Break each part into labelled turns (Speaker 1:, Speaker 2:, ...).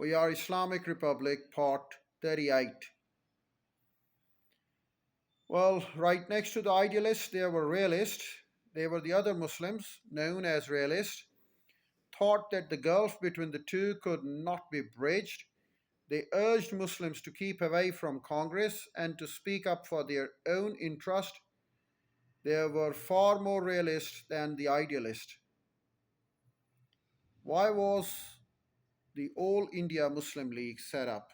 Speaker 1: We are Islamic Republic, Part 38. Well, right next to the idealists, there were realists. They were the other Muslims, known as realists, thought that the gulf between the two could not be bridged. They urged Muslims to keep away from Congress and to speak up for their own interest. They were far more realist than the idealist. Why was the All India Muslim League set up?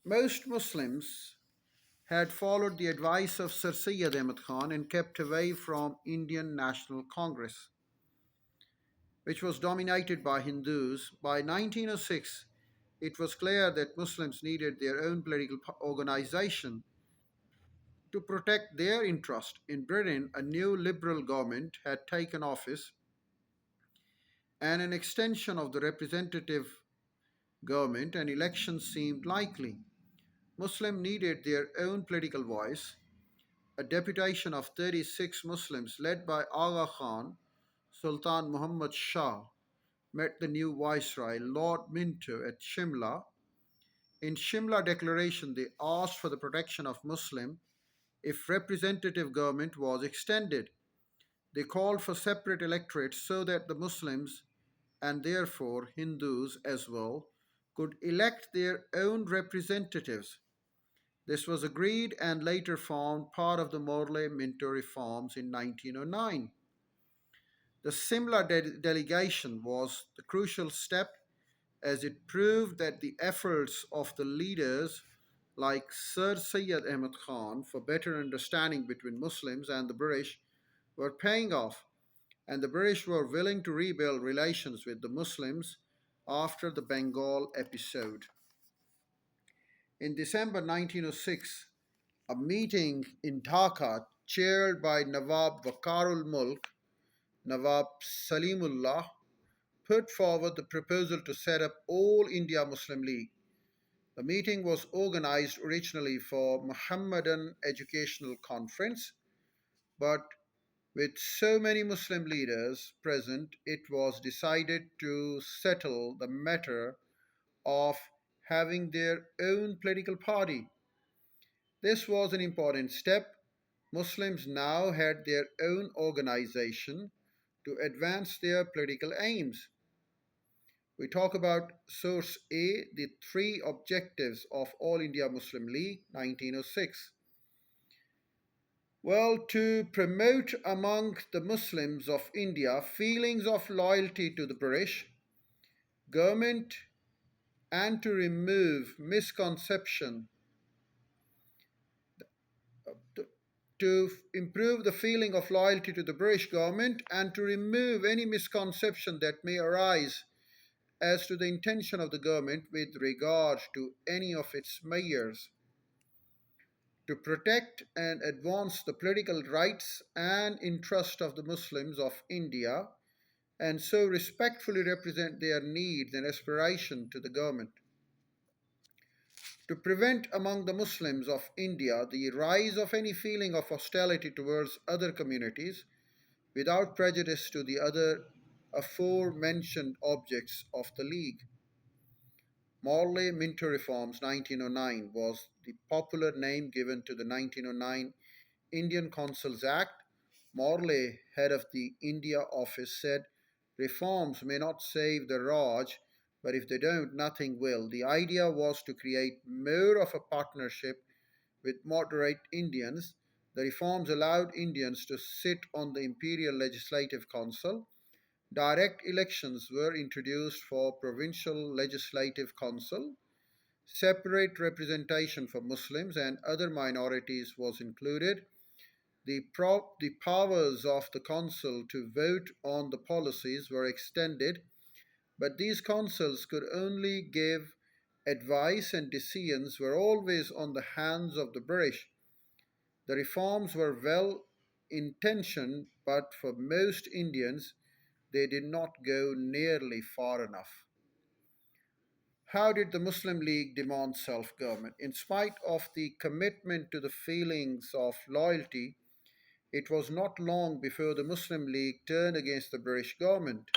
Speaker 1: Most Muslims had followed the advice of Sir Syed Ahmad Khan and kept away from Indian National Congress, which was dominated by Hindus. By 1906, it was clear that Muslims needed their own political organization to protect their interest. In Britain, a new liberal government had taken office, and an extension of the representative government and elections seemed likely. Muslims needed their own political voice. A deputation of 36 Muslims led by Agha Khan, Sultan Muhammad Shah, met the new viceroy, Lord Minto, at Shimla. In Shimla Declaration, they asked for the protection of Muslims if representative government was extended. They called for separate electorates so that the Muslims, and therefore Hindus as well, could elect their own representatives. This was agreed and later formed part of the Morley Minto reforms in 1909. The Simla delegation was the crucial step as it proved that the efforts of the leaders like Sir Syed Ahmad Khan for better understanding between Muslims and the British were paying off, and the British were willing to rebuild relations with the Muslims after the Bengal episode. In December 1906, a meeting in Dhaka chaired by Nawab Wakarul Mulk, Nawab Salimullah, put forward the proposal to set up All India Muslim League. The meeting was organized originally for Muhammadan Educational Conference, but with so many Muslim leaders present, it was decided to settle the matter of having their own political party. This was an important step. Muslims now had their own organization to advance their political aims. We talk about Source A, the three objectives of All India Muslim League 1906. Well, to promote among the Muslims of India feelings of loyalty to the British government and to remove misconception, to improve the feeling of loyalty to the British government and to remove any misconception that may arise as to the intention of the government with regard to any of its measures, to protect and advance the political rights and interests of the Muslims of India, and so respectfully represent their needs and aspiration to the government, to prevent among the Muslims of India the rise of any feeling of hostility towards other communities without prejudice to the other aforementioned objects of the League. Morley Minto Reforms 1909 was the popular name given to the 1909 Indian Consuls Act. Morley, head of the India office, said, "Reforms may not save the Raj, but if they don't, nothing will." The idea was to create more of a partnership with moderate Indians. The reforms allowed Indians to sit on the Imperial Legislative Council. Direct elections were introduced for provincial legislative council. Separate representation for Muslims and other minorities was included. The powers of the council to vote on the policies were extended, but these councils could only give advice and decisions were always on the hands of the British. The reforms were well intentioned, but for most Indians, they did not go nearly far enough. How did the Muslim League demand self government? In spite of the commitment to the feelings of loyalty, it was not long before the Muslim League turned against the British government.